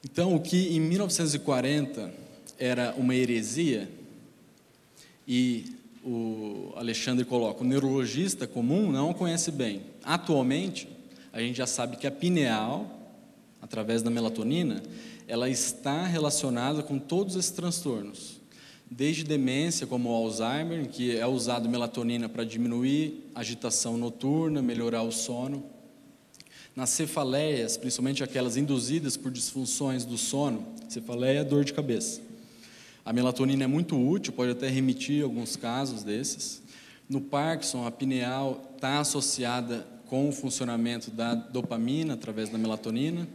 Então, o que em 1940 era uma heresia, e o Alexandre coloca, o neurologista comum não o conhece bem. Atualmente, a gente já sabe que a pineal, através da melatonina, ela está relacionada com todos esses transtornos. Desde demência, como o Alzheimer, em que é usado melatonina para diminuir a agitação noturna, melhorar o sono. Nas cefaleias, principalmente aquelas induzidas por disfunções do sono, cefaleia é dor de cabeça. A melatonina é muito útil, pode até remitir alguns casos desses. No Parkinson, a pineal está associada com o funcionamento da dopamina através da melatonina.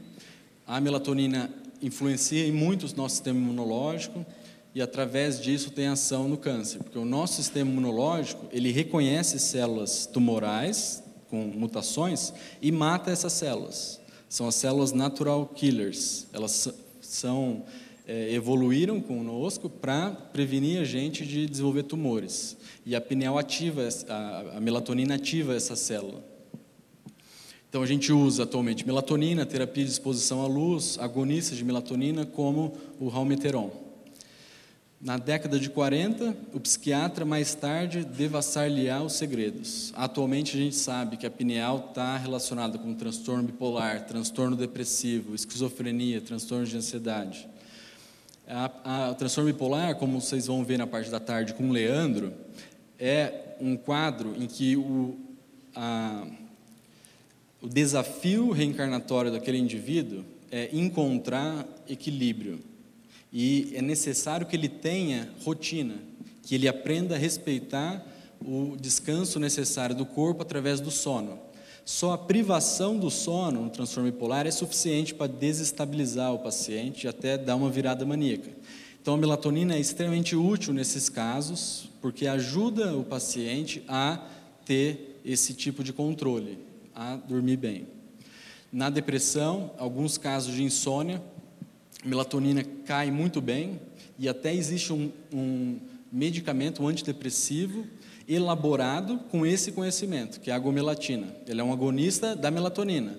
A melatonina influencia em muito o nosso sistema imunológico e através disso tem ação no câncer, porque o nosso sistema imunológico, ele reconhece células tumorais com mutações e mata essas células. São as células natural killers. Elas evoluíram conosco para prevenir a gente de desenvolver tumores. E a pineal ativa, a melatonina ativa essa célula. Então, a gente usa atualmente melatonina, terapia de exposição à luz, agonistas de melatonina, como o Halmeteron. Na década de 40, o psiquiatra mais tarde devassar-lhe-á os segredos. Atualmente, a gente sabe que a pineal está relacionada com transtorno bipolar, transtorno depressivo, esquizofrenia, transtorno de ansiedade. O transtorno bipolar, como vocês vão ver na parte da tarde com o Leandro, é um quadro em que o desafio reencarnatório daquele indivíduo é encontrar equilíbrio. E é necessário que ele tenha rotina, que ele aprenda a respeitar o descanso necessário do corpo através do sono. Só a privação do sono no transtorno bipolar é suficiente para desestabilizar o paciente e até dar uma virada maníaca. Então, a melatonina é extremamente útil nesses casos, porque ajuda o paciente a ter esse tipo de controle, a dormir bem. Na depressão, alguns casos de insônia, a melatonina cai muito bem e até existe um medicamento, um antidepressivo, elaborado com esse conhecimento, que é a agomelatina. Ele é um agonista da melatonina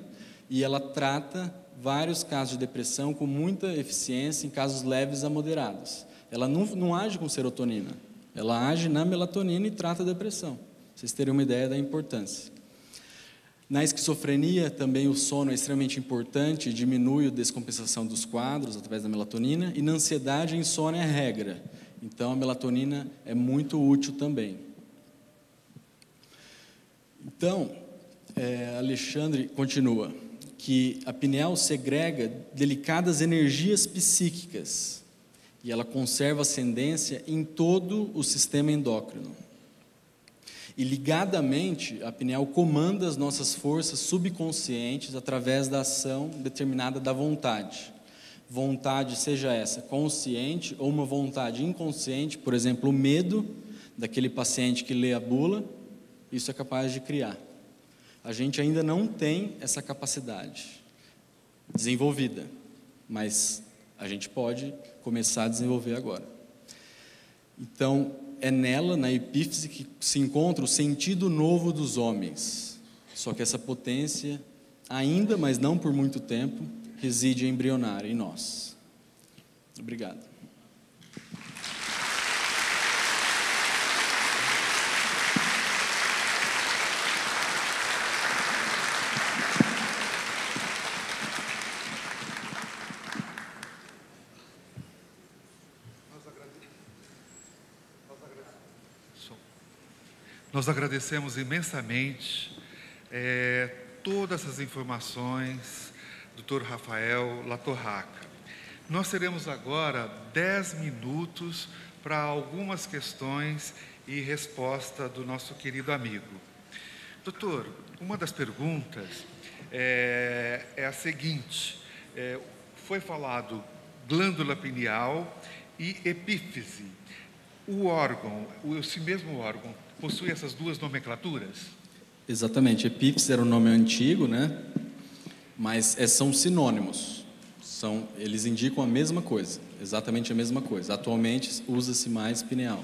e ela trata vários casos de depressão com muita eficiência em casos leves a moderados. Ela não age com serotonina, ela age na melatonina e trata a depressão. Vocês terem uma ideia da importância. Na esquizofrenia, também o sono é extremamente importante, diminui a descompensação dos quadros através da melatonina, e na ansiedade, a insônia é a regra. Então, a melatonina é muito útil também. Então, Alexandre continua, que a pineal segrega delicadas energias psíquicas e ela conserva ascendência em todo o sistema endócrino. E ligadamente, a pineal comanda as nossas forças subconscientes através da ação determinada da vontade. Vontade, seja essa consciente ou uma vontade inconsciente, por exemplo, o medo daquele paciente que lê a bula, isso é capaz de criar. A gente ainda não tem essa capacidade desenvolvida, mas a gente pode começar a desenvolver agora. Então, é nela, na epífise, que se encontra o sentido novo dos homens. Só que essa potência, ainda, mas não por muito tempo, reside embrionária em nós. Obrigado. Nós agradecemos imensamente todas as informações, Dr. Rafael Latorraca. Nós teremos agora 10 minutos para algumas questões e resposta do nosso querido amigo. Doutor, uma das perguntas é a seguinte, foi falado glândula pineal e epífise. O órgão, esse mesmo órgão, possui essas duas nomenclaturas? Exatamente, epífise era o nome antigo, né? Mas são sinônimos, eles indicam a mesma coisa, exatamente a mesma coisa. Atualmente usa-se mais pineal.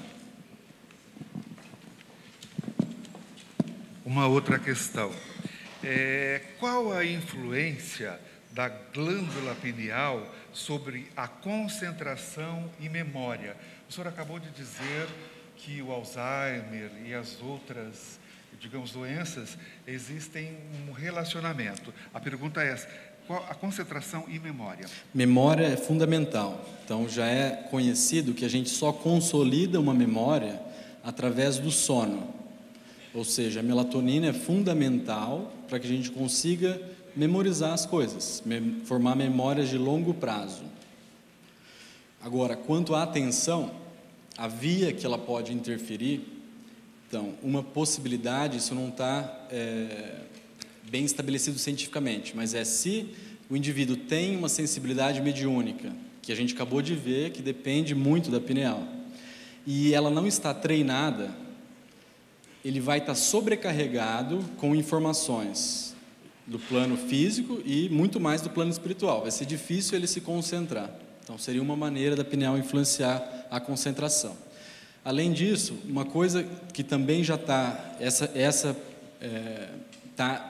Uma outra questão, qual a influência da glândula pineal sobre a concentração e memória? O senhor acabou de dizer que o Alzheimer e as outras, digamos, doenças, existem um relacionamento. A pergunta é essa, qual a concentração e memória? Memória é fundamental. Então, já é conhecido que a gente só consolida uma memória através do sono. Ou seja, a melatonina é fundamental para que a gente consiga memorizar as coisas, formar memórias de longo prazo. Agora, quanto à atenção, a via que ela pode interferir, então, uma possibilidade, isso não está bem estabelecido cientificamente, mas se o indivíduo tem uma sensibilidade mediúnica, que a gente acabou de ver, que depende muito da pineal, e ela não está treinada, ele vai estar sobrecarregado com informações do plano físico e muito mais do plano espiritual. Vai ser difícil ele se concentrar. Então, seria uma maneira da pineal influenciar a concentração. Além disso, uma coisa que também já está, está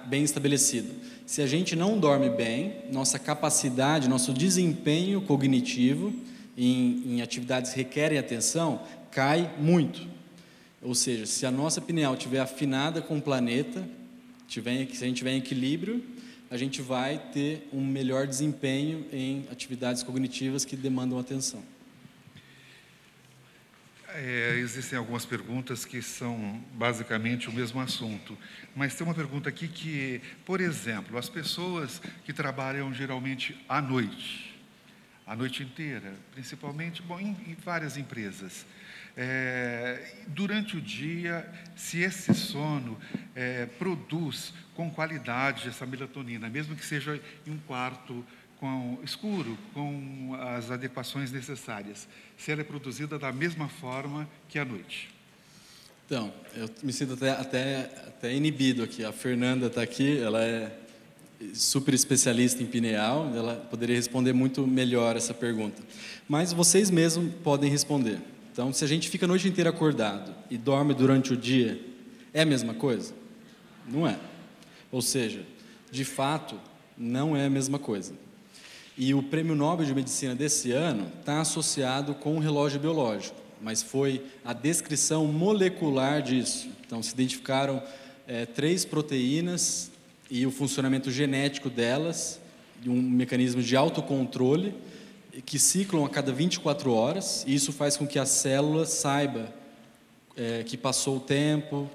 bem estabelecido. Se a gente não dorme bem, nossa capacidade, nosso desempenho cognitivo em atividades que requerem atenção, cai muito. Ou seja, se a nossa pineal estiver afinada com o planeta, se a gente tiver em equilíbrio, a gente vai ter um melhor desempenho em atividades cognitivas que demandam atenção. Existem algumas perguntas que são basicamente o mesmo assunto, mas tem uma pergunta aqui que, por exemplo, as pessoas que trabalham geralmente à noite inteira, principalmente em várias empresas, durante o dia, se esse sono produz com qualidade essa melatonina, mesmo que seja em um quarto escuro, com as adequações necessárias, se ela é produzida da mesma forma que à noite? Então, eu me sinto até inibido aqui. A Fernanda está aqui, ela é super especialista em pineal, ela poderia responder muito melhor essa pergunta. Mas vocês mesmos podem responder. Então, se a gente fica a noite inteira acordado e dorme durante o dia, é a mesma coisa? Não é. Ou seja, de fato, não é a mesma coisa. E o Prêmio Nobel de Medicina desse ano está associado com o relógio biológico, mas foi a descrição molecular disso. Então, se identificaram 3 proteínas e o funcionamento genético delas, um mecanismo de autocontrole, que ciclam a cada 24 horas, e isso faz com que a célula saiba que passou o tempo,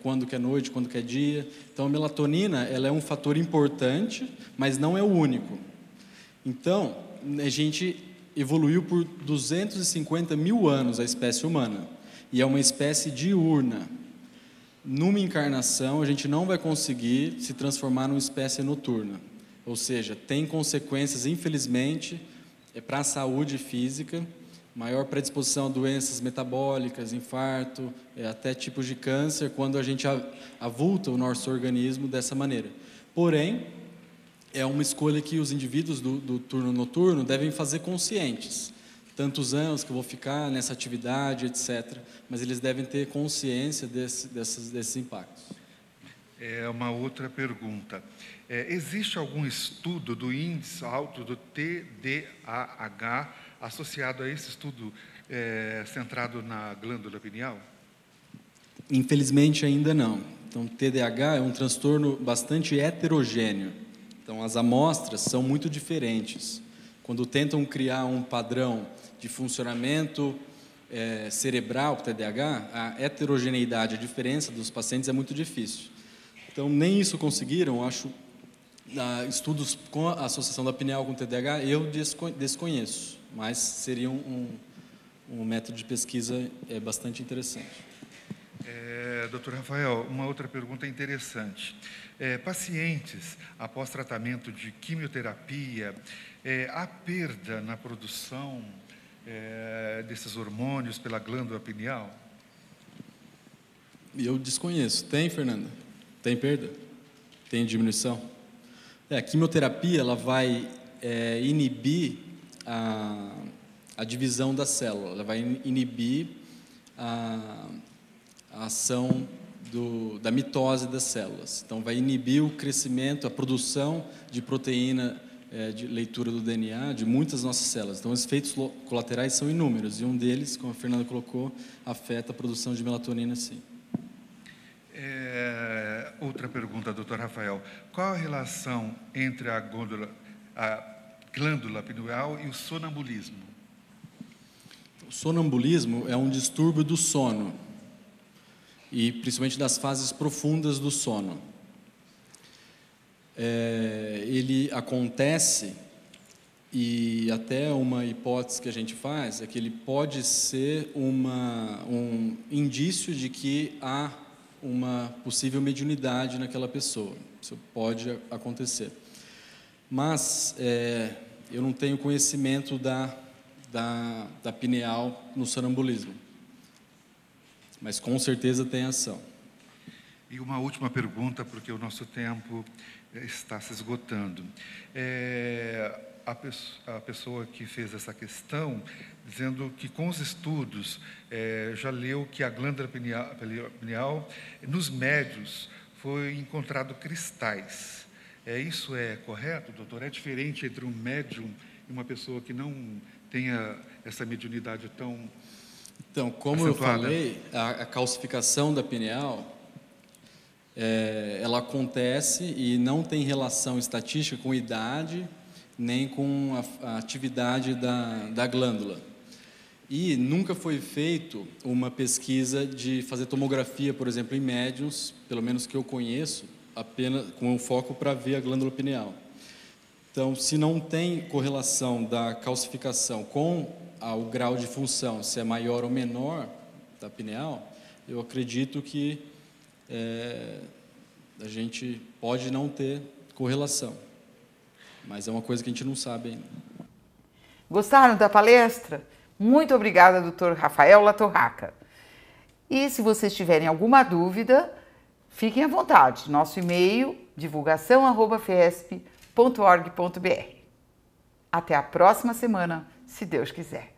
quando que é noite, quando que é dia. Então, a melatonina ela é um fator importante, mas não é o único. Então, a gente evoluiu por 250 mil anos, a espécie humana, e é uma espécie diurna. Numa encarnação, a gente não vai conseguir se transformar numa espécie noturna. Ou seja, tem consequências, infelizmente, para a saúde física, maior predisposição a doenças metabólicas, infarto, até tipos de câncer, quando a gente avulta o nosso organismo dessa maneira. Porém, é uma escolha que os indivíduos do turno noturno devem fazer conscientes. Tantos anos que eu vou ficar nessa atividade, etc. Mas eles devem ter consciência desses impactos. É uma outra pergunta. Existe algum estudo do índice alto do TDAH associado a esse estudo centrado na glândula pineal? Infelizmente ainda não. Então, TDAH é um transtorno bastante heterogêneo. Então, as amostras são muito diferentes. Quando tentam criar um padrão de funcionamento cerebral para o TDAH, a heterogeneidade, a diferença dos pacientes é muito difícil. Então, nem isso conseguiram, acho, estudos com a associação da pineal com o TDAH, eu desconheço, mas seria um método de pesquisa bastante interessante. Doutor Rafael, uma outra pergunta interessante. Pacientes, após tratamento de quimioterapia, há perda na produção desses hormônios pela glândula pineal? Eu desconheço. Tem, Fernanda? Tem perda? Tem diminuição? A quimioterapia ela vai inibir a divisão da célula, ela vai inibir a ação da mitose das células. Então, vai inibir o crescimento, a produção de proteína de leitura do DNA de muitas nossas células. Então, os efeitos colaterais são inúmeros, e um deles, como a Fernanda colocou, afeta a produção de melatonina, sim. Outra pergunta, doutor Rafael. Qual a relação entre a glândula pineal e o sonambulismo? O sonambulismo é um distúrbio do sono, e principalmente das fases profundas do sono. Ele acontece, e até uma hipótese que a gente faz é que ele pode ser um indício de que há uma possível mediunidade naquela pessoa. Isso pode acontecer. Mas eu não tenho conhecimento da pineal no sonambulismo. Mas com certeza tem ação. E uma última pergunta, porque o nosso tempo está se esgotando. A pessoa que fez essa questão, dizendo que com os estudos já leu que a glândula pineal, nos médios, foi encontrado cristais. Isso é correto, doutor? É diferente entre um médium e uma pessoa que não tenha essa mediunidade tão Então, como acentuada? Eu falei, a calcificação da pineal, ela acontece e não tem relação estatística com idade, nem com a atividade da glândula. E nunca foi feito uma pesquisa de fazer tomografia, por exemplo, em médiums, pelo menos que eu conheço, apenas com um foco para ver a glândula pineal. Então, se não tem correlação da calcificação com o grau de função, se é maior ou menor da pineal, eu acredito que a gente pode não ter correlação. Mas é uma coisa que a gente não sabe ainda. Gostaram da palestra? Muito obrigada, Dr. Rafael Latorraca. E se vocês tiverem alguma dúvida, fiquem à vontade. Nosso e-mail, divulgação@fiesp.org.br. Até a próxima semana, se Deus quiser.